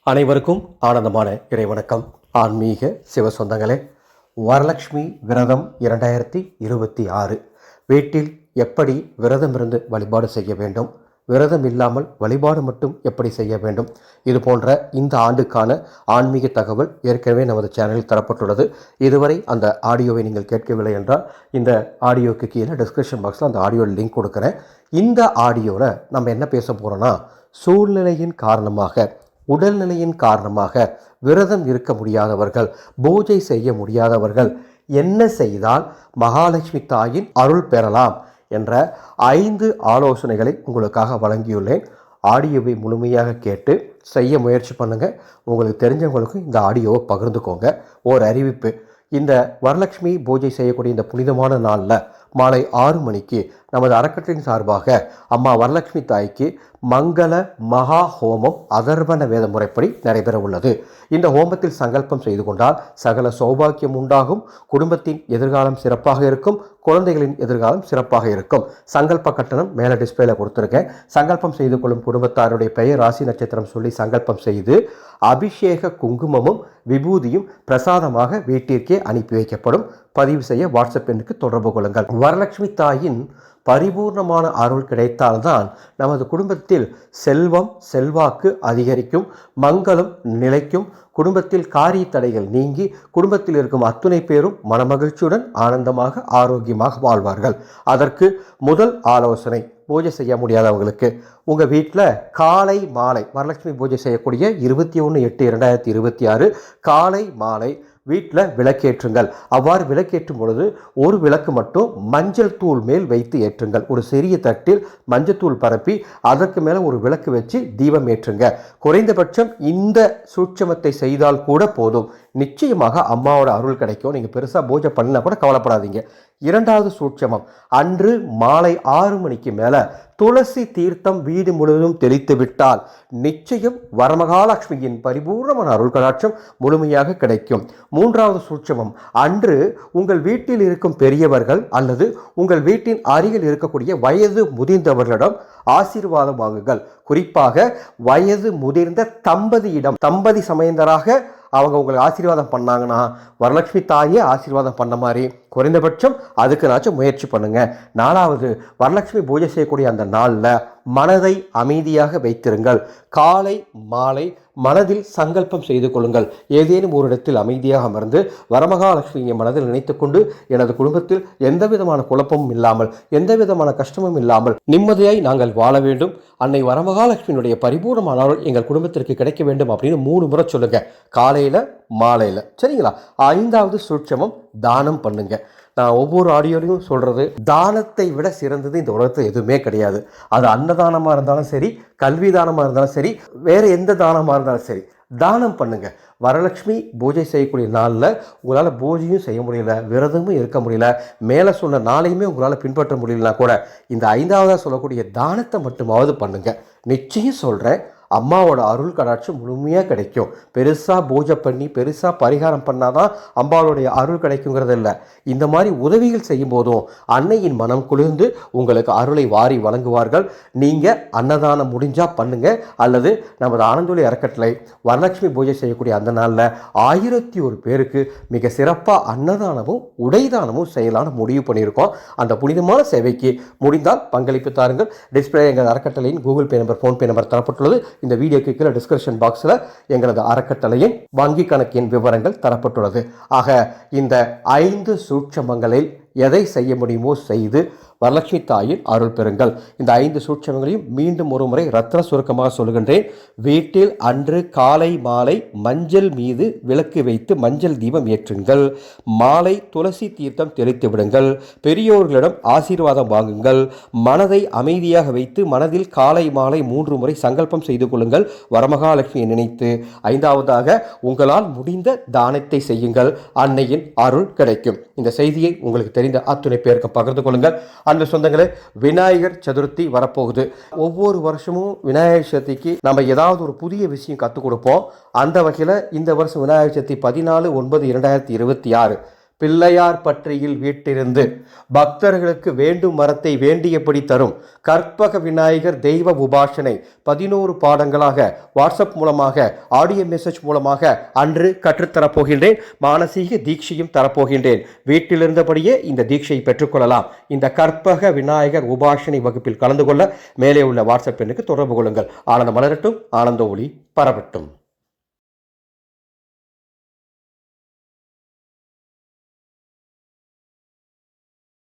அனைவருக்கும் ஆனந்தமான இறைவணக்கம். ஆன்மீக சிவ சொந்தங்களே, வரலட்சுமி விரதம் 2026 வீட்டில் எப்படி விரதம் இருந்து வழிபாடு செய்ய வேண்டும், விரதம் இல்லாமல் வழிபாடு மட்டும் எப்படி செய்ய வேண்டும், இது போன்ற இந்த ஆண்டுக்கான ஆன்மீக தகவல் ஏற்கனவே நமது சேனலில் தரப்பட்டுள்ளது. இதுவரை அந்த ஆடியோவை நீங்கள் கேட்கவில்லை என்றால் இந்த ஆடியோக்கு கீழே டிஸ்கிரிப்ஷன் பாக்ஸில் அந்த ஆடியோ லிங்க் கொடுக்குறேன். இந்த ஆடியோவில் நம்ம என்ன பேச போகிறோன்னா, சூழ்நிலையின் காரணமாக, உடல்நிலையின் காரணமாக விரதம் இருக்க முடியாதவர்கள், பூஜை செய்ய முடியாதவர்கள் என்ன செய்தால் மகாலட்சுமி தாயின் அருள் பெறலாம் என்ற 5 ஆலோசனைகளை உங்களுக்காக வழங்கியுள்ளேன். ஆடியோவை முழுமையாக கேட்டு செய்ய முயற்சி பண்ணுங்கள். உங்களுக்கு தெரிஞ்சவங்களுக்கும் இந்த ஆடியோவை பகிர்ந்துக்கோங்க. ஓர் அறிவிப்பு: இந்த வரலட்சுமி பூஜை செய்யக்கூடிய இந்த புனிதமான நாளில் மாலை 6 மணிக்கு நமது அறக்கட்டளையின் சார்பாக அம்மா வரலட்சுமி தாய்க்கு மங்கள மகா ஹோமம் அதர்வன வேத முறைப்படி நடைபெற உள்ளது. இந்த ஹோமத்தில் சங்கல்பம் செய்து கொண்டால் சகல சௌபாக்கியம் உண்டாகும், குடும்பத்தின் எதிர்காலம் சிறப்பாக இருக்கும், குழந்தைகளின் எதிர்காலம் சிறப்பாக இருக்கும். சங்கல்ப கட்டணம் மேலே டிஸ்பிளேல கொடுத்துருக்கேன். சங்கல்பம் செய்து கொள்ளும் குடும்பத்தாருடைய பெயர், ராசி, நட்சத்திரம் சொல்லி சங்கல்பம் செய்து அபிஷேக குங்குமமும் விபூதியும் பிரசாதமாக வீட்டிற்கே அனுப்பி வைக்கப்படும். பதிவு செய்ய வாட்ஸ்அப் எண்ணுக்கு தொடர்பு கொள்ளுங்கள். வரலட்சுமி தாயின் பரிபூர்ணமான அருள் கிடைத்தால்தான் நமது குடும்பத்தில் செல்வம் செல்வாக்கு அதிகரிக்கும், மங்களம் நிலைக்கும், குடும்பத்தில் காரிய தடைகள் நீங்கி குடும்பத்தில் இருக்கும் அத்துணை பேரும் மனமகிழ்ச்சியுடன் ஆனந்தமாக ஆரோக்கியமாக வாழ்வார்கள். அதற்கு முதல் ஆலோசனை: பூஜை செய்ய முடியாதவங்களுக்கு உங்கள் வீட்டில் காலை மாலை வரலட்சுமி பூஜை செய்யக்கூடிய 21/8/2026 காலை மாலை வீட்டில் விளக்கேற்றுங்கள். அவ்வாறு விளக்கேற்றும் பொழுது ஒரு விளக்கு மட்டும் மஞ்சள் தூள் மேல் வைத்து ஏற்றுங்கள். ஒரு சிறிய தட்டில் மஞ்சள் தூள் பரப்பி அதற்கு மேலே ஒரு விளக்கு வச்சு தீபம் ஏற்றுங்க. குறைந்தபட்சம் இந்த சூட்சமத்தை செய்தால் கூட போதும். நிச்சயமாக அம்மாவோட அருள் கிடைக்கும். நீங்கள் பெருசாக பூஜை பண்ணினா கூட கவலைப்படாதீங்க. இரண்டாவது சூட்சமம்: அன்று மாலை 6 மணிக்கு மேலே துளசி தீர்த்தம் வீடு முழுவதும் தெளித்து விட்டால் நிச்சயம் வரமகாலட்சுமியின் பரிபூர்ணமான அருள் கடாட்சம் முழுமையாக கிடைக்கும். மூன்றாவது சூட்சமம்: அன்று உங்கள் வீட்டில் இருக்கும் பெரியவர்கள் அல்லது உங்கள் வீட்டின் அருகில் இருக்கக்கூடிய வயது முதிர்ந்தவர்களிடம் ஆசீர்வாதம் வாங்குங்கள். குறிப்பாக வயது முதிர்ந்த தம்பதி சமயந்தராக அவங்க உங்களுக்கு ஆசீர்வாதம் பண்ணாங்கன்னா வரலட்சுமி தாயே ஆசீர்வாதம் பண்ண மாதிரி குறைந்தபட்சம் அதுக்குனாச்சும் முயற்சி பண்ணுங்க. நாலாவது, வரலட்சுமி பூஜை செய்யக்கூடிய அந்த நாளில் மனதை அமைதியாக வைத்திருங்கள். காலை மாலை மனதில் சங்கல்பம் செய்து கொள்ளுங்கள். ஏதேனும் ஒரு இடத்தில் அமைதியாக அமர்ந்து வரமகாலட்சுமியை மனதில் நினைத்து கொண்டு, எனது குடும்பத்தில் எந்த விதமான குழப்பமும் இல்லாமல், எந்த விதமான கஷ்டமும் இல்லாமல் நிம்மதியாய் நாங்கள் வாழ வேண்டும், அன்னை வரமகாலட்சுமியினுடைய பரிபூர்ணமான அருள் எங்கள் குடும்பத்திற்கு கிடைக்க வேண்டும் அப்படின்னு 3 முறை சொல்லுங்க, காலையில் மாலையில். சரிங்களா? 5வது சூட்சமம்: தானம் பண்ணுங்க. நான் ஒவ்வொரு ஆடியோலையும் சொல்கிறது, தானத்தை விட சிறந்தது இந்த உலகத்தில் எதுவுமே கிடையாது. அது அன்னதானமாக இருந்தாலும் சரி, கல்வி தானமாக இருந்தாலும் சரி, வேறு எந்த தானமாக இருந்தாலும் சரி, தானம் பண்ணுங்க. வரலட்சுமி பூஜை செய்யக்கூடிய நாளில் உங்களால் பூஜையும் செய்ய முடியல, விரதமும் இருக்க முடியல, மேலே சொன்ன நாளையுமே உங்களால் பின்பற்ற முடியலனா கூட இந்த 5வதாக சொல்லக்கூடிய தானத்தை மட்டுமாவது பண்ணுங்க. நிச்சயம் சொல்கிறேன், அம்மாவோட அருள் கடாட்சம் முழுமையாக கிடைக்கும். பெருசாக பூஜை பண்ணி பெருசாக பரிகாரம் பண்ணாதான் அம்பாளுடைய அருள் கிடைக்குங்கிறது இல்லை. இந்த மாதிரி உதவிகள் செய்யும் போதும் அன்னையின் மனம் குளிர்ந்து உங்களுக்கு அருளை வாரி வழங்குவார்கள். நீங்கள் அன்னதானம் முடிஞ்சால் பண்ணுங்க, அல்லது நமது ஆனந்தொலி அறக்கட்டளை வரலட்சுமி பூஜை செய்யக்கூடிய அந்த நாளில் 1001 பேருக்கு மிக சிறப்பாக அன்னதானமும் உடைதானமும் செய்யலான்னு முடிவு பண்ணியிருக்கோம். அந்த புனிதமான சேவைக்கு முடிந்தால் பங்களிப்பு தாருங்கள். டிஸ்பிளே எங்கள் அறக்கட்டளையின் Google Pay number, PhonePe number தரப்பட்டுள்ளது. இந்த வீடியோக்கு கீழே டிஸ்கிரிப்ஷன் பாக்ஸில் எங்களது அறக்கட்டளையின் வங்கி கணக்கின் விவரங்கள் தரப்பட்டுள்ளது. ஆக இந்த 5 சூட்சமங்களில் எதை செய்ய முடியுமோ செய்து வரலட்சுமி தாயின் அருள் பெறுங்கள். இந்த 5 சூட்சமங்களையும் மீண்டும் ஒரு முறை ரத்ன சுருக்கமாக சொல்கின்றேன். வீட்டில் அன்று காலை மாலை மஞ்சள் மீது விளக்கு வைத்து மஞ்சள் தீபம் ஏற்றுங்கள். மாலை துளசி தீர்த்தம் தெளித்து விடுங்கள். பெரியோர்களிடம் ஆசீர்வாதம் வாங்குங்கள். மனதை அமைதியாக வைத்து மனதில் காலை மாலை 3 முறை சங்கல்பம் செய்து கொள்ளுங்கள், வரமகாலட்சுமியை நினைத்து. 5வதாக, உங்களால் முடிந்த தானத்தை செய்யுங்கள், அன்னையின் அருள் கிடைக்கும். இந்த செய்தியை உங்களுக்கு தெரிந்த அத்துணை பேருக்கு பகிர்ந்து கொள்ளுங்கள். அன்பு சொந்தங்களே, விநாயகர் சதுர்த்தி வரப்போகுது. ஒவ்வொரு வருஷமும் விநாயகர் சதுர்த்திக்கு நம்ம ஏதாவது ஒரு புதிய விஷயம் கற்றுக் கொடுப்போம். அந்த வகையில் இந்த வருஷம் விநாயகர் சதுர்த்தி 14/9/2026 பிள்ளையார் பற்றியில் வீட்டிருந்து பக்தர்களுக்கு வேண்டும் வரத்தை வேண்டியபடி தரும் கற்பக விநாயகர் தெய்வ உபாசனை 11 பாடங்களாக வாட்ஸ்அப் மூலமாக ஆடியோ மெசேஜ் மூலமாக அன்று கற்றுத்தரப்போகின்றேன். மானசீக தீட்சையும் தரப்போகின்றேன். வீட்டிலிருந்தபடியே இந்த தீட்சையை பெற்றுக்கொள்ளலாம். இந்த கற்பக விநாயகர் உபாசனை வகுப்பில் கலந்து கொள்ள மேலே உள்ள வாட்ஸ்அப் எண்ணுக்கு தொடர்பு கொள்ளுங்கள். ஆனந்த மலரட்டும், ஆனந்த ஒளி பரவட்டும்.